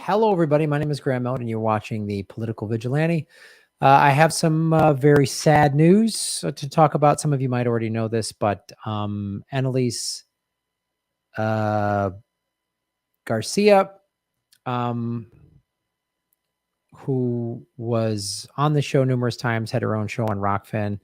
Hello, everybody. My name is Graham Meld, and you're watching the Political Vigilante. I have some very sad news to talk about. Some of you might already know this, but Annelise Garcia, who was on the show numerous times, had her own show on Rockfin.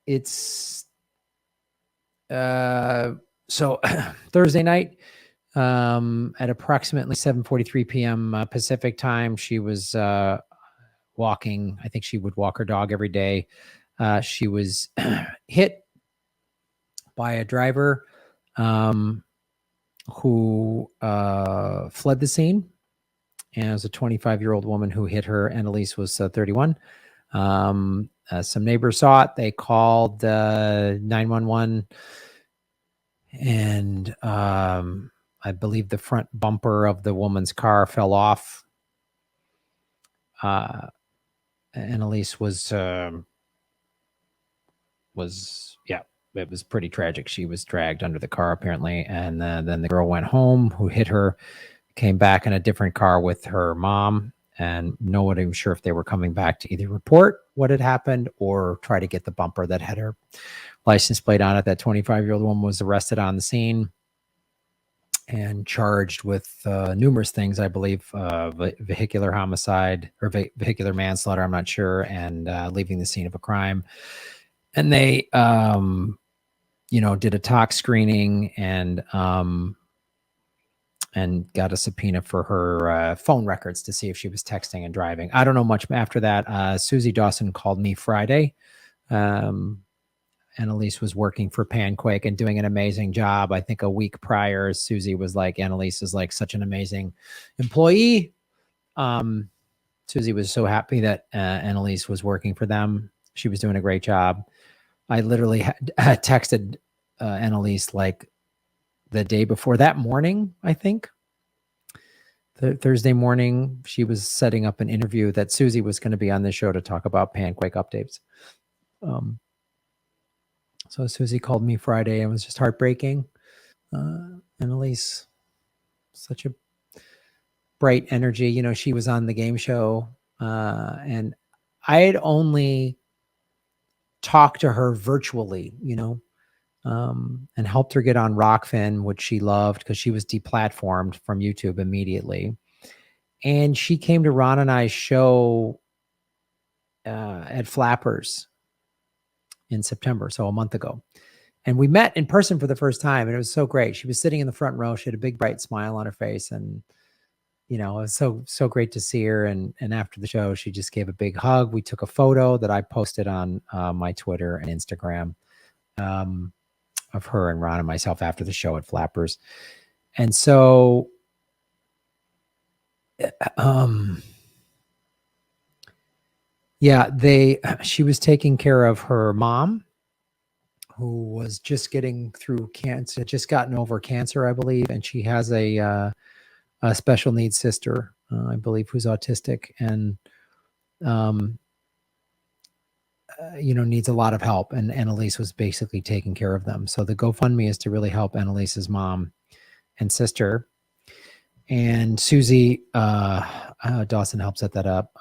It's so Thursday night. At approximately 7:43 p.m. Pacific time, she was walking. I think she would walk her dog every day. She was hit by a driver who fled the scene. And it was a 25-year-old woman who hit her. Annalise was 31. Some neighbors saw it. They called 911. And I believe the front bumper of the woman's car fell off. Annalise was yeah, it was pretty tragic. She was dragged under the car apparently, and then the girl went home who hit her, came back in a different car with her mom, and nobody was sure if they were coming back to either report what had happened or try to get the bumper that had her license plate on it. That 25-year-old woman was arrested on the scene and charged with numerous things, I believe, vehicular homicide or vehicular manslaughter, I'm not sure, and leaving the scene of a crime. And they, did a tox screening and got a subpoena for her phone records to see if she was texting and driving. I don't know much after that. Suzie Dawson called me Friday. Annalise was working for Panquake and doing an amazing job. I think a week prior, Suzie was like, Annalise is like such an amazing employee. Suzie was so happy that Annalise was working for them. She was doing a great job. I literally texted Annalise like the day before that morning, I think. The Thursday morning, she was setting up an interview that Suzie was going to be on the show to talk about Panquake updates. So Suzie called me Friday and was just heartbreaking. Annalise, such a bright energy. She was on the game show, and I had only talked to her virtually, and helped her get on Rockfin, which she loved because she was deplatformed from YouTube immediately. And she came to Ron and I's show at Flappers in September, so a month ago. And we met in person for the first time, and it was so great. She was sitting in the front row. She had a big, bright smile on her face, and it was so great to see her. And after the show, she just gave a big hug. We took a photo that I posted on my Twitter and Instagram of her and Ron and myself after the show at Flappers. And so, she was taking care of her mom, who was just getting through cancer, just gotten over cancer, I believe. And she has a special needs sister, I believe, who's autistic and, needs a lot of help. And Annalise was basically taking care of them. So the GoFundMe is to really help Annalise's mom and sister. And Suzie Dawson helped set that up.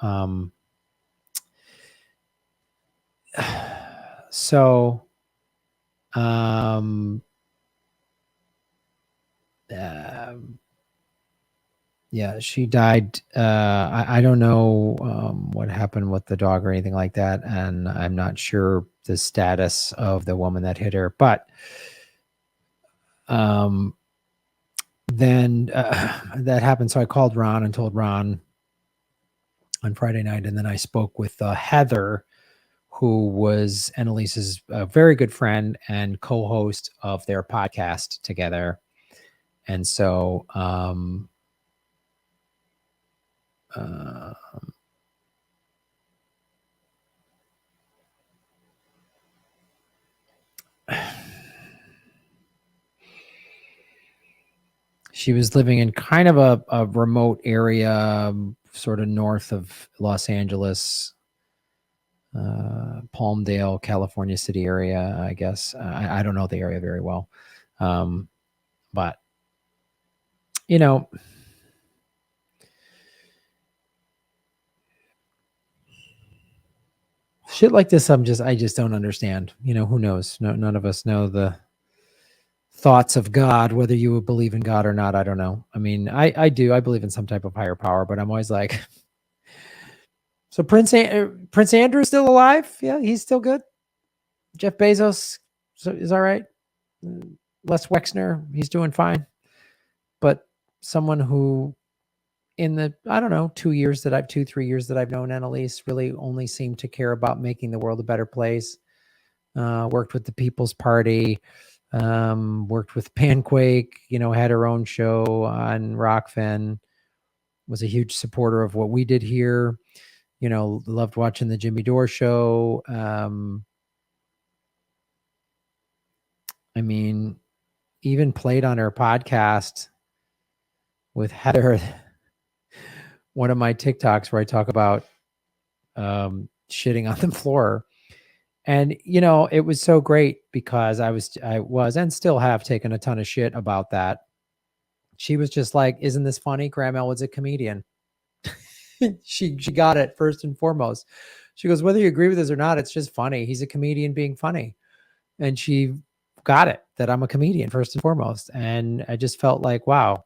She died. I don't know what happened with the dog or anything like that, and I'm not sure the status of the woman that hit her. But then that happened, so I called Ron and told Ron on Friday night, and then I spoke with Heather, who was Annalise's very good friend and co-host of their podcast together. And so she was living in kind of a remote area, sort of north of Los Angeles, Palmdale, California City area, I guess. I don't know the area very well. But you know, shit like this, I just don't understand. Who knows? No, none of us know the thoughts of God, whether you would believe in God or not. I don't know. I mean, I do. I believe in some type of higher power, but I'm always like, so Prince Andrew's still alive? Yeah, he's still good. Jeff Bezos is all right. Les Wexner, he's doing fine. But someone who, in the, I don't know, 3 years that I've known Annalise, really only seemed to care about making the world a better place. Worked with the People's Party, worked with Panquake, had her own show on Rockfin, was a huge supporter of what we did here, loved watching the Jimmy Dore show. I mean, even played on her podcast with Heather, one of my TikToks where I talk about shitting on the floor. And, it was so great because I was and still have taken a ton of shit about that. She was just like, isn't this funny? Graham Elwood's a comedian. she got it first and foremost. She goes, whether you agree with this or not, it's just funny. He's a comedian being funny. And she got it that I'm a comedian first and foremost. And I just felt like, wow,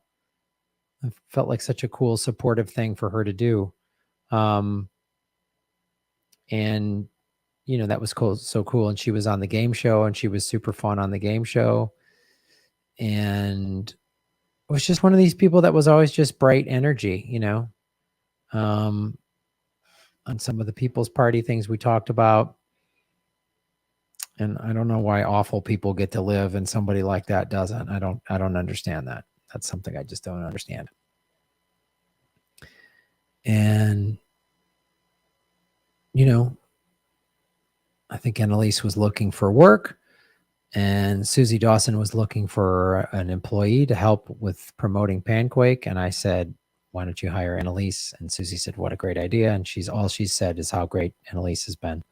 I felt like such a cool, supportive thing for her to do. And that was cool, so cool. And she was on the game show, and she was super fun on the game show. And it was just one of these people that was always just bright energy, on some of the People's Party things we talked about. And I don't know why awful people get to live and somebody like that doesn't. I don't understand that. That's something I just don't understand. And, I think Annalise was looking for work, and Suzie Dawson was looking for an employee to help with promoting Panquake. And I said, why don't you hire Annalise? And Suzie said, what a great idea. And all she said is how great Annalise has been.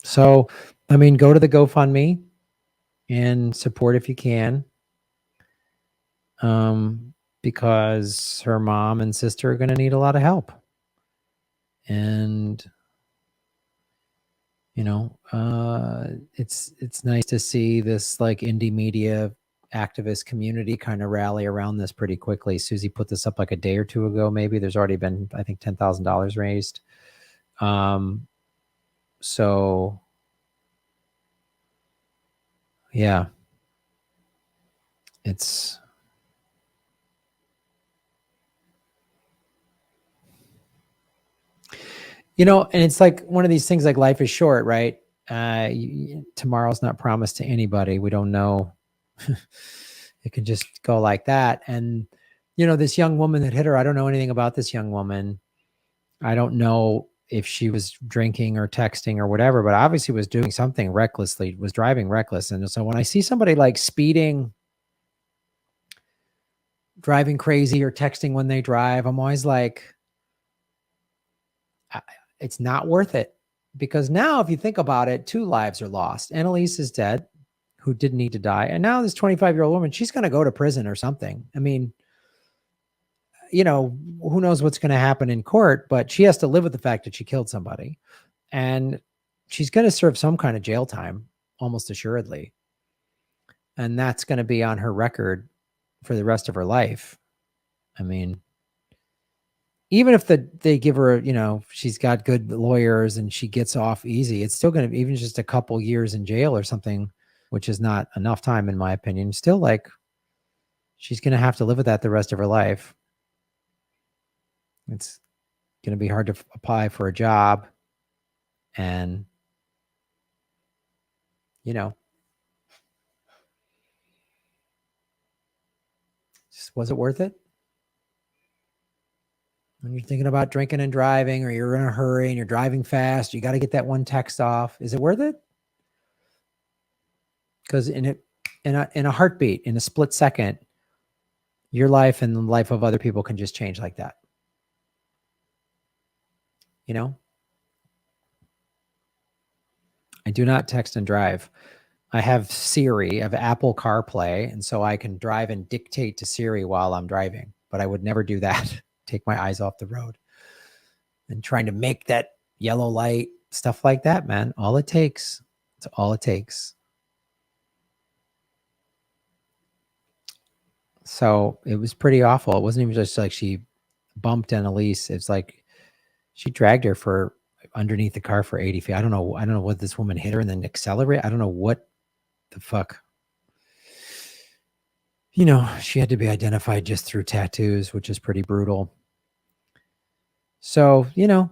So, I mean, go to the GoFundMe and support if you can. Because her mom and sister are going to need a lot of help. And, it's nice to see this like indie media activist community kind of rally around this pretty quickly. Suzie put this up like a day or two ago, maybe. There's already been, I think, $10,000 raised. So yeah, it's, and it's like one of these things, like life is short, right? Tomorrow's not promised to anybody. We don't know. It can just go like that. And, this young woman that hit her, I don't know anything about this young woman. I don't know if she was drinking or texting or whatever, but obviously was doing something recklessly, was driving reckless. And so when I see somebody like speeding, driving crazy, or texting when they drive, I'm always like, it's not worth it. Because now, if you think about it, 2 lives are lost. Annalise is dead, who didn't need to die. And now this 25-year-old woman, she's going to go to prison or something. I mean, who knows what's going to happen in court, but she has to live with the fact that she killed somebody. And she's going to serve some kind of jail time, almost assuredly. And that's going to be on her record for the rest of her life. I mean, even if they give her, she's got good lawyers and she gets off easy, it's still going to be even just a couple years in jail or something, which is not enough time, in my opinion. Still, like, she's going to have to live with that the rest of her life. It's going to be hard to apply for a job. And, just, was it worth it? When you're thinking about drinking and driving, or you're in a hurry and you're driving fast, you got to get that one text off. Is it worth it? Because in a heartbeat, in a split second, your life and the life of other people can just change like that. I do not text and drive. I have Siri, I have Apple CarPlay, and so I can drive and dictate to Siri while I'm driving. But I would never do that. Take my eyes off the road. And trying to make that yellow light, stuff like that, man. All it takes. It's all it takes. So it was pretty awful. It wasn't even just like she bumped Annalise. It's like she dragged her for underneath the car for 80 feet. I don't know what this woman hit her and then accelerate. I don't know what the fuck. You know, she had to be identified just through tattoos, which is pretty brutal. So, you know,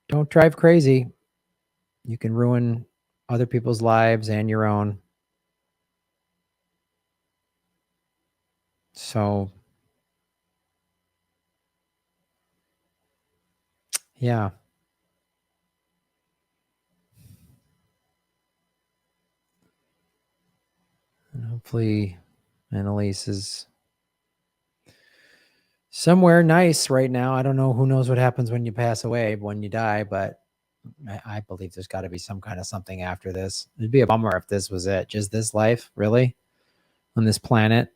don't drive crazy. You can ruin other people's lives and your own. So, yeah. And hopefully Annalise is somewhere nice right now. I don't know. Who knows what happens when you pass away, when you die, but I believe there's got to be some kind of something after this. It'd be a bummer if this was it. Just this life, really, on this planet.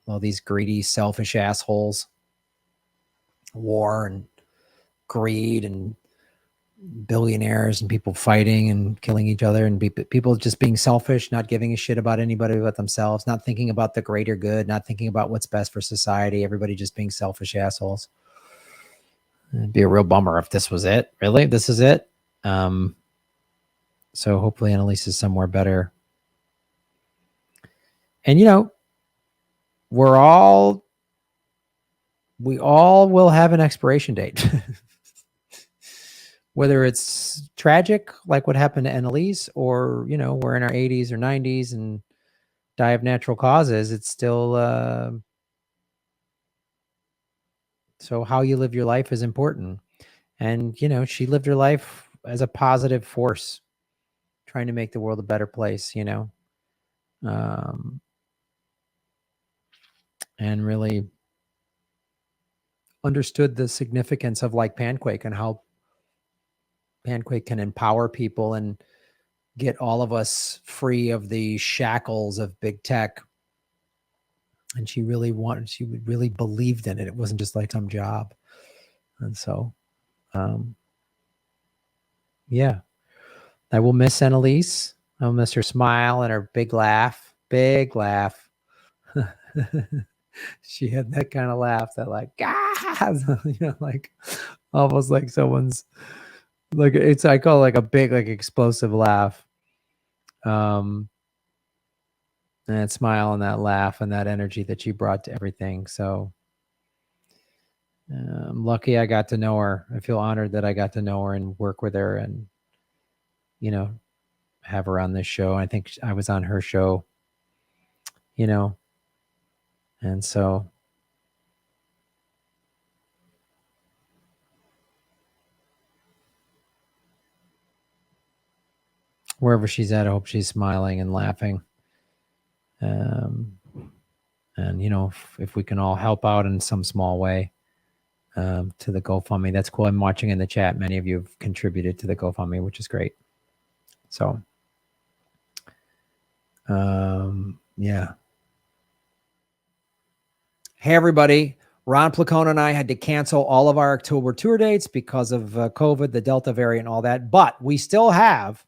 All these greedy, selfish assholes. War and greed and billionaires and people fighting and killing each other and people just being selfish, not giving a shit about anybody but themselves, not thinking about the greater good, not thinking about what's best for society. Everybody just being selfish assholes. It'd be a real bummer if this was it. Really? This is it? So hopefully Annalise is somewhere better. And, you know, we all will have an expiration date. Whether it's tragic, like what happened to Annalise, or, you know, we're in our 80s or 90s and die of natural causes, it's still, so how you live your life is important. And, you know, she lived her life as a positive force, trying to make the world a better place, you know, and really understood the significance of like Panquake and how Panquake can empower people and get all of us free of the shackles of big tech. And she really believed in it. It wasn't just like some job. And so, yeah, I will miss Annalise. I'll miss her smile and her big laugh. Big laugh. She had that kind of laugh that like, you know, like almost like someone's like, it's, I call it like a big, like explosive laugh. And that smile and that laugh and that energy that she brought to everything. So I'm lucky I got to know her. I feel honored that I got to know her and work with her and, you know, have her on this show. I think I was on her show, you know, and so wherever she's at, I hope she's smiling and laughing. And, you know, if we can all help out in some small way to the GoFundMe, that's cool. I'm watching in the chat. Many of you have contributed to the GoFundMe, which is great. So, yeah. Hey, everybody. Ron Placone and I had to cancel all of our October tour dates because of COVID, the Delta variant, all that. But we still have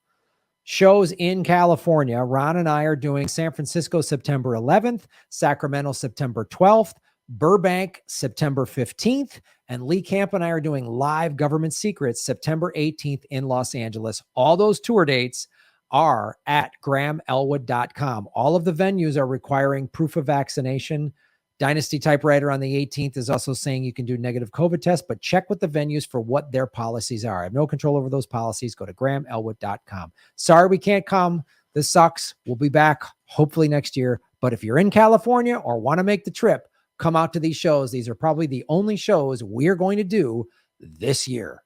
shows in California. Ron and I are doing San Francisco September 11th, Sacramento September 12th, Burbank September 15th, and Lee Camp and I are doing Live Government Secrets September 18th in Los Angeles. All those tour dates are at GrahamElwood.com. All of the venues are requiring proof of vaccination. Dynasty Typewriter on the 18th is also saying you can do negative COVID tests, but check with the venues for what their policies are. I have no control over those policies. Go to GrahamElwood.com. Sorry we can't come. This sucks. We'll be back hopefully next year. But if you're in California or want to make the trip, come out to these shows. These are probably the only shows we're going to do this year.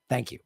Thank you.